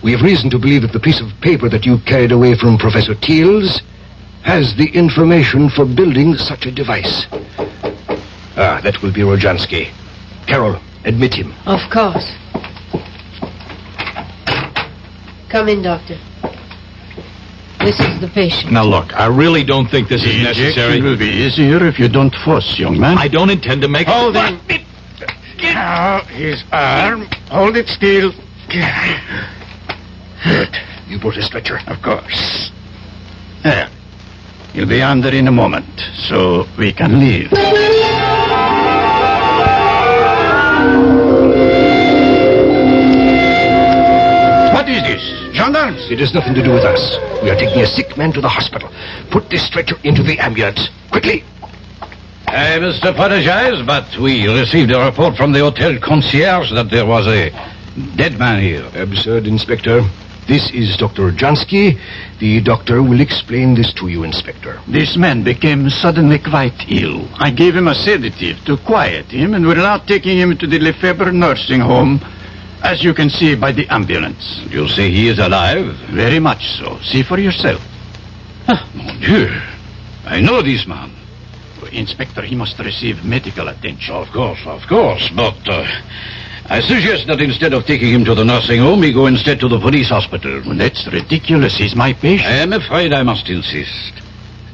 We have reason to believe that the piece of paper that you carried away from Professor Teals has the information for building such a device. That will be Rojansky. Carol, admit him. Of course. Come in, Doctor. This is the patient. Now look, I really don't think this is necessary. It will be easier if you don't fuss, young man. I don't intend to make... Hold him. Now, his arm. Hold it still. Good. You brought a stretcher? Of course. There. You'll be under in a moment, so we can leave. What is this? Gendarmes? It has nothing to do with us. We are taking a sick man to the hospital. Put this stretcher into the ambulance. Quickly. I must apologize, but we received a report from the hotel concierge that there was a dead man here. Absurd, Inspector. This is Dr. Jansky. The doctor will explain this to you, Inspector. This man became suddenly quite ill. I gave him a sedative to quiet him, and we're now taking him to the Lefebvre nursing home, as you can see by the ambulance. You say he is alive? Very much so. See for yourself. Mon Dieu. I know this man. Inspector, he must receive medical attention. Of course, but I suggest that instead of taking him to the nursing home, he go instead to the police hospital. Well, that's ridiculous. He's my patient. I am afraid I must insist.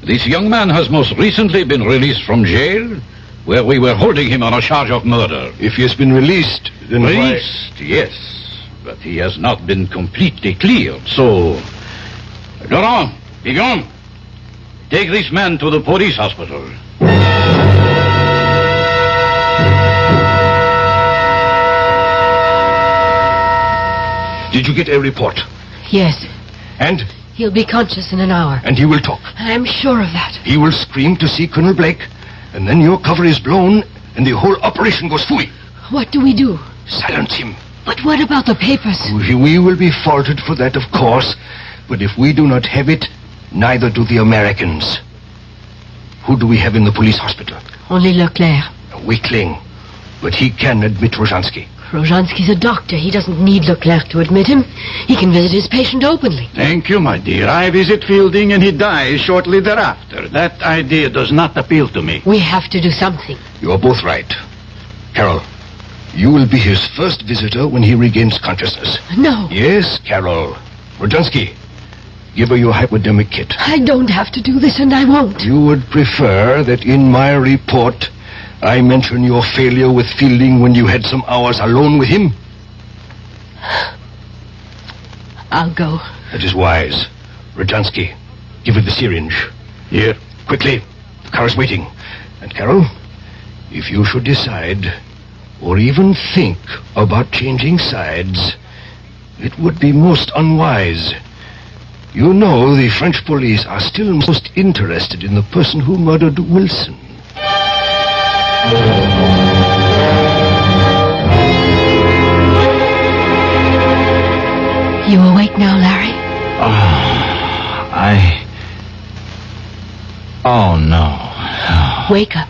This young man has most recently been released from jail, where we were holding him on a charge of murder. If he has been released, then Released, yes, but he has not been completely cleared, so... Laurent, be gone. Take this man to the police hospital. Did you get a report? Yes. And? He'll be conscious in an hour. And he will talk. I'm sure of that. He will scream to see Colonel Blake, and then your cover is blown, and the whole operation goes fooey. What do we do? Silence him. But what about the papers? We will be faulted for that, of course, but if we do not have it, neither do the Americans. Who do we have in the police hospital? Only Leclerc. A weakling, but he can admit Rozhansky. Rozhansky's a doctor. He doesn't need Leclerc to admit him. He can visit his patient openly. Thank you, my dear. I visit Fielding and he dies shortly thereafter. That idea does not appeal to me. We have to do something. You are both right. Carol, you will be his first visitor when he regains consciousness. No. Yes, Carol. Rozhansky, give her your hypodermic kit. I don't have to do this, and I won't. You would prefer that in my report I mention your failure with Fielding when you had some hours alone with him? I'll go. That is wise. Rozhansky, give her the syringe. Here. Quickly. The car is waiting. And Carol, if you should decide, or even think about changing sides, it would be most unwise. You know the French police are still most interested in the person who murdered Wilson. You awake now, Larry? Oh, no. Wake up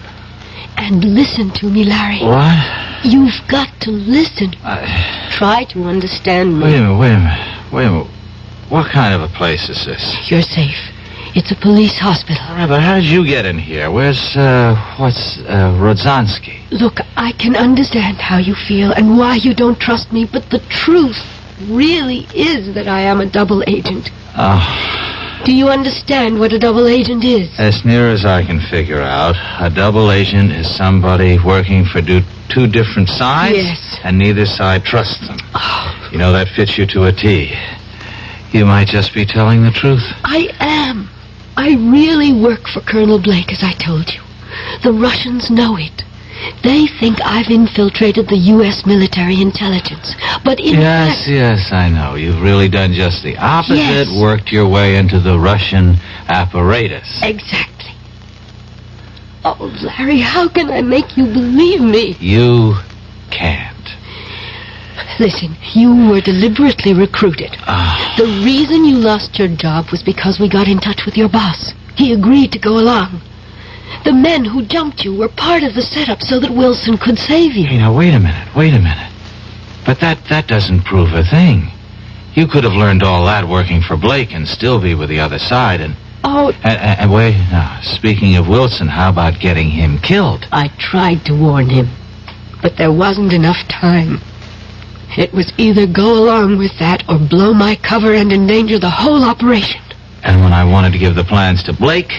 and listen to me, Larry. What? You've got to listen. Try to understand me. Wait a minute. What kind of a place is this? You're safe. It's a police hospital. All right, but how did you get in here? Where's Rozhansky? Look, I can understand how you feel and why you don't trust me, but the truth really is that I am a double agent. Oh. Do you understand what a double agent is? As near as I can figure out, a double agent is somebody working for two different sides. Yes. And neither side trusts them. Oh. You know, that fits you to a T. You might just be telling the truth. I am. I really work for Colonel Blake, as I told you. The Russians know it. They think I've infiltrated the U.S. military intelligence. But in fact... Yes, I know. You've really done just the opposite. Yes. Worked your way into the Russian apparatus. Exactly. Oh, Larry, how can I make you believe me? You can't. Listen, you were deliberately recruited. The reason you lost your job was because we got in touch with your boss. He agreed to go along. The men who jumped you were part of the setup so that Wilson could save you. Hey, now, wait a minute. But that doesn't prove a thing. You could have learned all that working for Blake and still be with the other side and... Oh... And wait, now, speaking of Wilson, how about getting him killed? I tried to warn him, but there wasn't enough time. It was either go along with that or blow my cover and endanger the whole operation. And when I wanted to give the plans to Blake,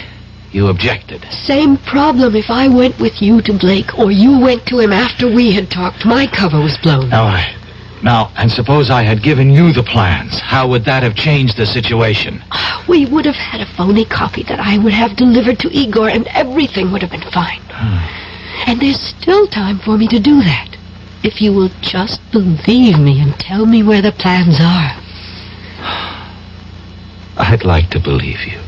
you objected. Same problem if I went with you to Blake or you went to him after we had talked. My cover was blown. All right. Now, and suppose I had given you the plans. How would that have changed the situation? We would have had a phony copy that I would have delivered to Igor and everything would have been fine. And there's still time for me to do that. If you will just believe me and tell me where the plans are. I'd like to believe you.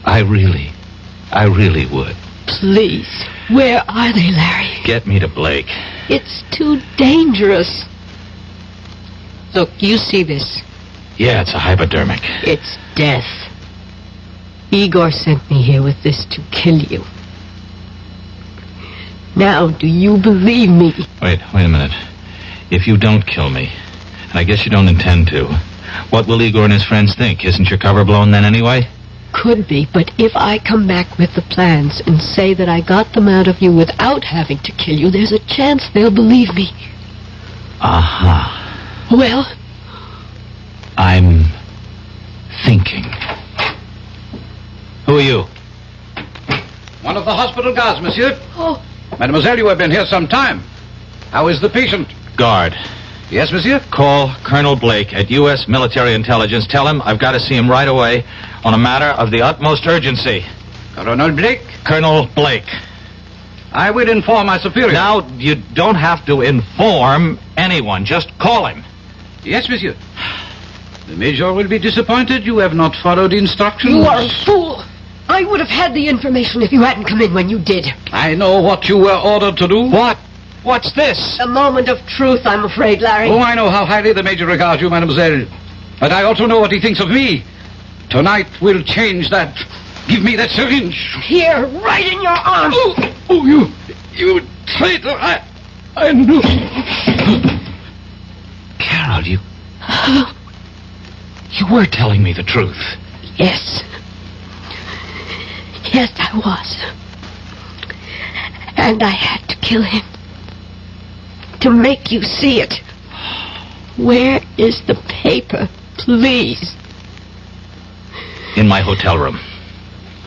I really would. Please. Where are they, Larry? Get me to Blake. It's too dangerous. Look, you see this. Yeah, it's a hypodermic. It's death. Igor sent me here with this to kill you. Now, do you believe me? Wait a minute. If you don't kill me, and I guess you don't intend to, what will Igor and his friends think? Isn't your cover blown then anyway? Could be, but if I come back with the plans and say that I got them out of you without having to kill you, there's a chance they'll believe me. Well? I'm thinking. Who are you? One of the hospital guards, monsieur. Oh. Mademoiselle, you have been here some time. How is the patient? Guard. Yes, monsieur? Call Colonel Blake at U.S. Military Intelligence. Tell him I've got to see him right away on a matter of the utmost urgency. Colonel Blake? Colonel Blake. I will inform my superior. Now, you don't have to inform anyone. Just call him. Yes, monsieur. The Major will be disappointed you have not followed instructions. You are a fool. I would have had the information if you hadn't come in when you did. I know what you were ordered to do. What? What's this? A moment of truth, I'm afraid, Larry. Oh, I know how highly the Major regards you, mademoiselle. But I also know what he thinks of me. Tonight will change that. Give me that syringe. Here, right in your arm. Oh, you traitor. I knew. Carol, you were telling me the truth. Yes. Yes, I was. And I had to kill him. To make you see it. Where is the paper, please? In my hotel room.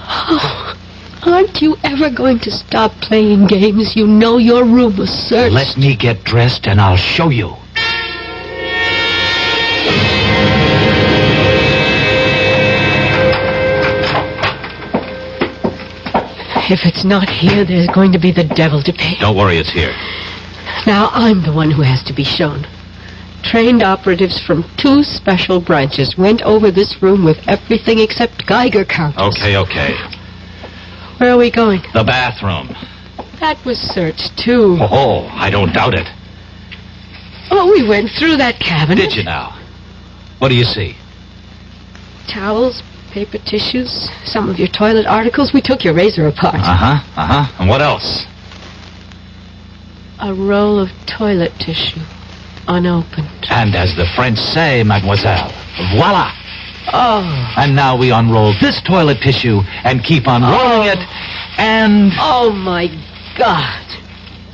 Oh, aren't you ever going to stop playing games? You know your room was searched. Let me get dressed and I'll show you. If it's not here, there's going to be the devil to pay. Don't worry, it's here. Now I'm the one who has to be shown. Trained operatives from 2 special branches went over this room with everything except Geiger counters. Okay. Where are we going? The bathroom. That was searched, too. Oh, I don't doubt it. Oh, we went through that cabinet. Did you now? What do you see? Towels, paper tissues, some of your toilet articles. We took your razor apart. Uh-huh. And what else? A roll of toilet tissue, unopened. And as the French say, mademoiselle, voila! Oh. And now we unroll this toilet tissue and keep unrolling it, and... Oh, my God.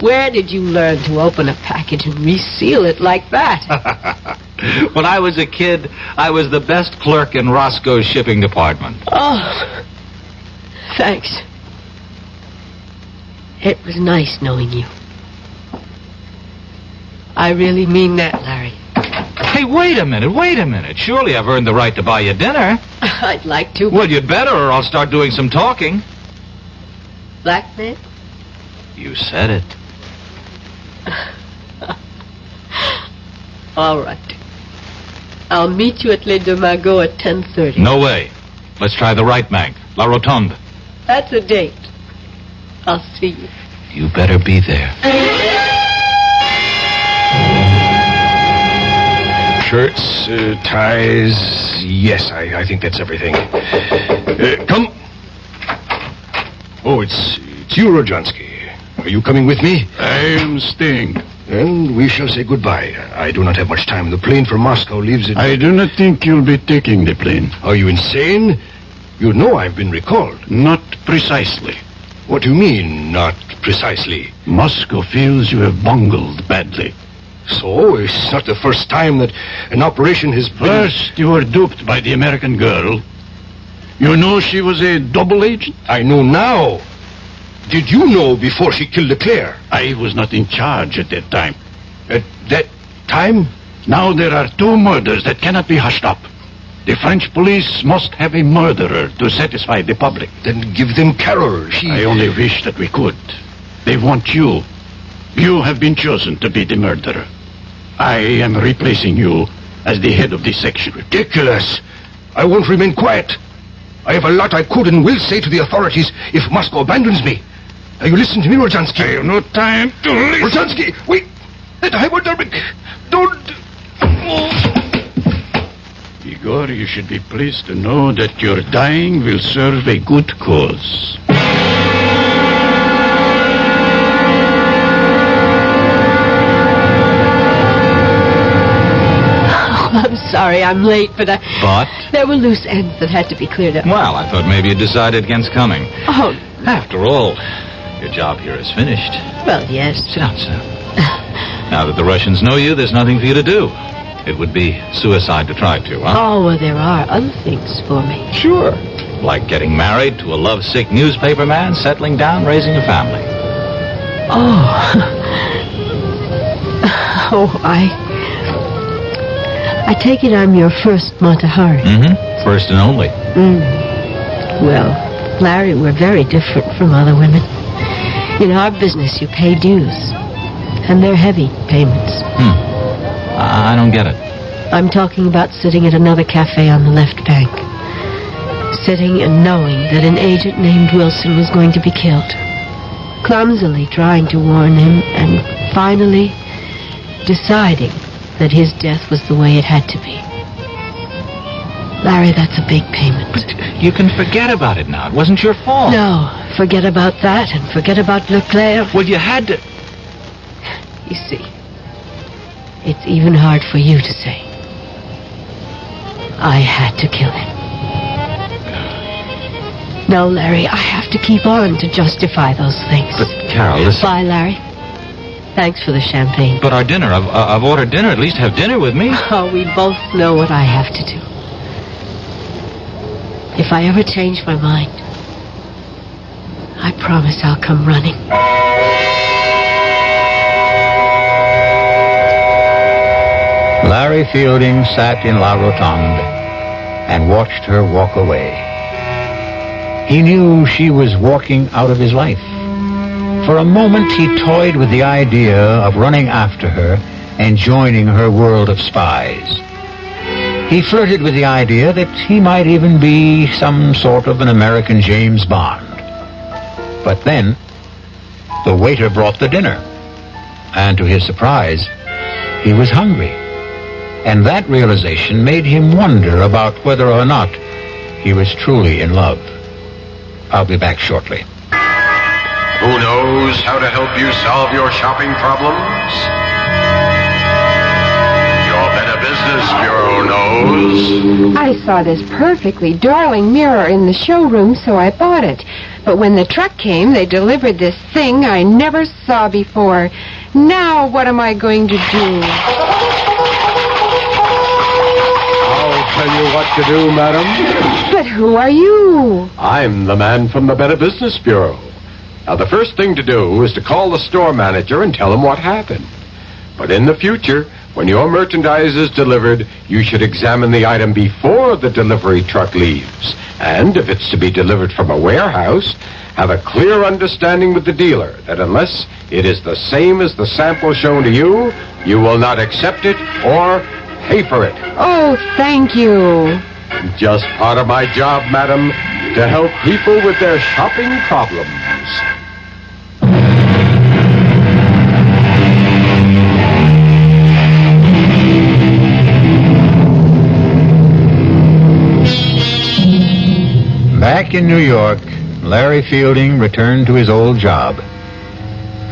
Where did you learn to open a package and reseal it like that? When I was a kid, I was the best clerk in Roscoe's shipping department. Oh, thanks. It was nice knowing you. I really mean that, Larry. Hey, wait a minute. Surely I've earned the right to buy you dinner. I'd like to. Well, you'd better, or I'll start doing some talking. Blackmail? You said it. All right. I'll meet you at Les Deux Magots at 10:30. No way. Let's try the right bank, La Rotonde. That's a date. I'll see you. You better be there. Shirts, ties. Yes, I think that's everything. Come. Oh, it's you, Rojansky. Are you coming with me? I am staying. And we shall say goodbye. I do not have much time. The plane for Moscow leaves at... I do not think you'll be taking the plane. Are you insane? You know I've been recalled. Not precisely. What do you mean, not precisely? Moscow feels you have bungled badly. So, it's not the first time that an operation has been... First, you were duped by the American girl. You know she was a double agent? I know now. Did you know before she killed Leclerc? I was not in charge at that time. At that time? Now there are 2 murders that cannot be hushed up. The French police must have a murderer to satisfy the public. Then give them Carol. I only wish that we could. They want you. You have been chosen to be the murderer. I am replacing you as the head of this section. Ridiculous. I won't remain quiet. I have a lot I could and will say to the authorities if Moscow abandons me. Now you listen to me, Rojansky. I have no time to listen. Rojansky, wait. That hypodermic. Don't... Igor, you should be pleased to know that your dying will serve a good cause. I'm sorry I'm late, but But? there were loose ends that had to be cleared up. Well, I thought maybe you decided against coming. Oh. After all, your job here is finished. Well, yes. Sit down, sir. Now that the Russians know you, there's nothing for you to do. It would be suicide to try to, huh? Oh, well, there are other things for me. Sure. Like getting married to a lovesick newspaper man, settling down, raising a family. I take it I'm your first Montahari. Mm-hmm. First and only. Well, Larry, we're very different from other women. In our business, you pay dues. And they're heavy payments. I don't get it. I'm talking about sitting at another cafe on the left bank. Sitting and knowing that an agent named Wilson was going to be killed. Clumsily trying to warn him, and finally deciding that his death was the way it had to be. Larry, that's a big payment. But you can forget about it now. It wasn't your fault. No, forget about that and forget about Leclerc. Well, you had to... You see, it's even hard for you to say. I had to kill him. No, Larry, I have to keep on to justify those things. But, Carol, listen... Bye, Larry. Thanks for the champagne. But our dinner, I've ordered dinner. At least have dinner with me. Oh, we both know what I have to do. If I ever change my mind, I promise I'll come running. Larry Fielding sat in La Rotonde and watched her walk away. He knew she was walking out of his life. For a moment, he toyed with the idea of running after her and joining her world of spies. He flirted with the idea that he might even be some sort of an American James Bond. But then, the waiter brought the dinner. And to his surprise, he was hungry. And that realization made him wonder about whether or not he was truly in love. I'll be back shortly. Who knows how to help you solve your shopping problems? Your Better Business Bureau knows. I saw this perfectly darling mirror in the showroom, so I bought it. But when the truck came, they delivered this thing I never saw before. Now what am I going to do? I'll tell you what to do, madam. But who are you? I'm the man from the Better Business Bureau. Now, the first thing to do is to call the store manager and tell him what happened. But in the future, when your merchandise is delivered, you should examine the item before the delivery truck leaves. And if it's to be delivered from a warehouse, have a clear understanding with the dealer that unless it is the same as the sample shown to you, you will not accept it or pay for it. Oh, thank you. Just part of my job, madam, to help people with their shopping problems. Back in New York, Larry Fielding returned to his old job.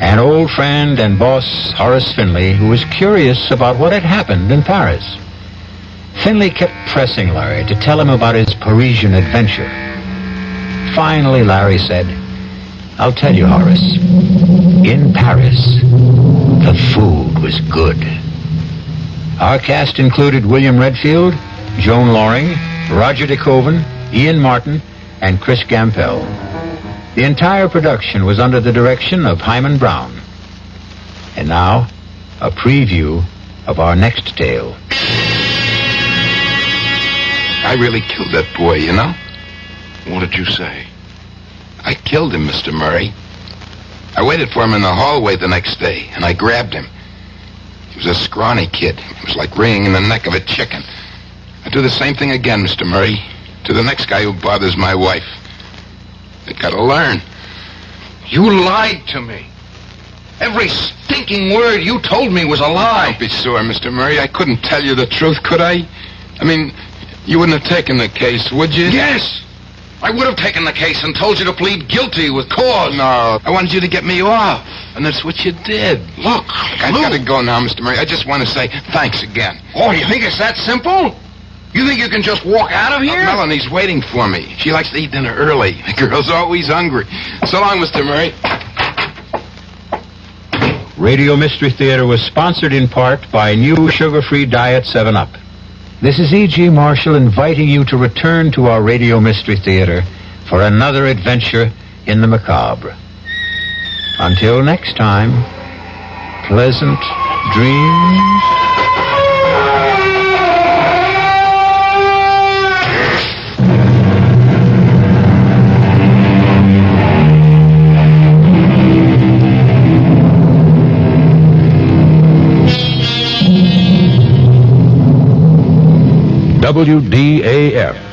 An old friend and boss, Horace Finley, who was curious about what had happened in Paris. Finley kept pressing Larry to tell him about his Parisian adventure. Finally, Larry said, I'll tell you, Horace. In Paris, the food was good. Our cast included William Redfield, Joan Loring, Roger De Koven, Ian Martin, and Chris Gampel. The entire production was under the direction of Hyman Brown. And now, a preview of our next tale. I really killed that boy, you know? What did you say? I killed him, Mr. Murray. I waited for him in the hallway the next day, and I grabbed him. He was a scrawny kid. It was like wringing the neck of a chicken. I'd do the same thing again, Mr. Murray, to the next guy who bothers my wife. They gotta learn. You lied to me. Every stinking word you told me was a lie. Don't be sore, Mr. Murray. I couldn't tell you the truth, could I? I mean, you wouldn't have taken the case, would you? Yes! I would have taken the case and told you to plead guilty with cause. No, I wanted you to get me off, and that's what you did. Look, I've got to go now, Mr. Murray. I just want to say thanks again. Oh, you think it's that simple? You think you can just walk out of here? Melanie's waiting for me. She likes to eat dinner early. The girl's always hungry. So long, Mr. Murray. Radio Mystery Theater was sponsored in part by new sugar-free Diet 7-Up. This is E.G. Marshall inviting you to return to our Radio Mystery Theater for another adventure in the macabre. Until next time, pleasant dreams. WDAF.